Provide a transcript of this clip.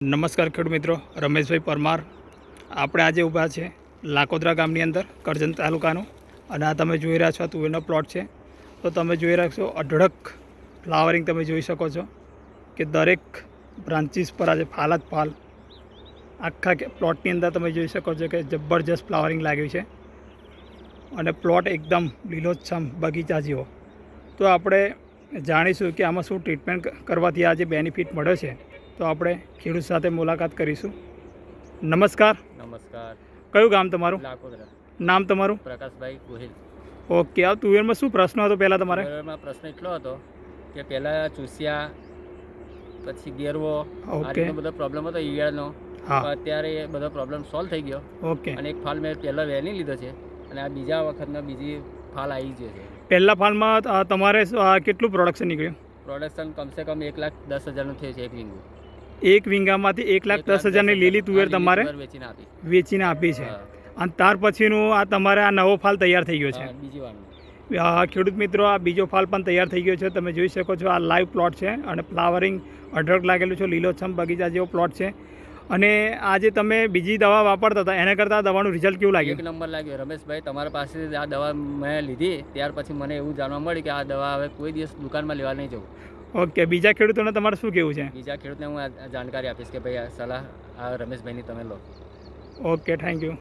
નમસ્કાર ખેડૂત મિત્રો, રમેશભાઈ પરમાર. આપણે આજે ઊભા છે લાકોદરા ગામની અંદર, કરજણ તાલુકાનું. અને આ તમે જોઈ રહ્યા છો તુવેરનો પ્લોટ છે. તો તમે જોઈ રાખશો અઢળક ફ્લાવરિંગ તમે જોઈ શકો છો કે દરેક બ્રાન્ચીસ પર આજે ફાલ જ ફાલ. આખા પ્લોટની અંદર તમે જોઈ શકો છો કે જબરજસ્ત ફ્લાવરિંગ લાગ્યું છે અને પ્લોટ એકદમ લીલોછમ બગીચા જેવો. તો આપણે જાણીશું કે આમાં શું ટ્રીટમેન્ટ કરવાથી આજે બેનિફિટ મળ્યો છે. તો આપણે ખેડૂત સાથે મુલાકાત કરીશું. નમસ્કાર. નમસ્કાર. કયું ગામ તમારું? લાકોદરા. નામ તમારું? પ્રકાશભાઈ ગોહિલ. ઓકે. આ તુવેરમાં શું પ્રશ્ન હતો પહેલાં તમારે? તુવેરમાં પ્રશ્ન એટલો હતો કે પહેલાં ચૂસિયા, પછી ગેરવો, આ ઓકે. રીતનો બધો પ્રોબ્લેમ હતો ઈયળનો. હા. અત્યારે એ બધો પ્રોબ્લેમ સોલ્વ થઈ ગયો ઓકે. અને એક ફાલ મેં પહેલાં વહેલી લીધો છે અને આ બીજા વખતનો બીજી ફાલ આવી ગયો છે. પહેલા ફાલમાં તમારે કેટલું પ્રોડક્શન નીકળ્યું? પ્રોડક્શન કમસે કમ 1,10,000 થયું છે એક વીંગું. એક વીંગામાંથી 1,10,000ની લીલી તુવેર તમારે વેચીને આપી. વેચીને આપી છે. હા. અને ત્યાર પછીનું આ તમારે આ નવો ફાલ તૈયાર થઈ ગયો છે. હા, બીજી વાર. ખેડૂત મિત્રો, આ બીજો ફાલ પણ તૈયાર થઈ ગયો છે. તમે જોઈ શકો છો આ લાઈવ પ્લોટ છે અને ફ્લાવરિંગ અઢળક લાગેલું છે. લીલોછમ બગીચા જેવો પ્લોટ છે. અને આજે તમે બીજી દવા વાપરતા હતા એના કરતાં આ દવાનું રિઝલ્ટ કેવું એક લાગ્યું? નંબર લાગ્યો રમેશભાઈ. તમારા પાસેથી આ દવા મેં લીધી ત્યાર પછી મને એવું જાણવા મળ્યું કે આ દવા હવે કોઈ દિવસ દુકાનમાં લેવા નહીં જવું. ઓકે. બીજા ખેડૂતોને તમારે શું કહેવું છે? બીજા ખેડૂતને હું આ જાણકારી આપીશ કે ભાઈ આ સલાહ આ રમેશભાઈની તમે લો. Okay, thank you.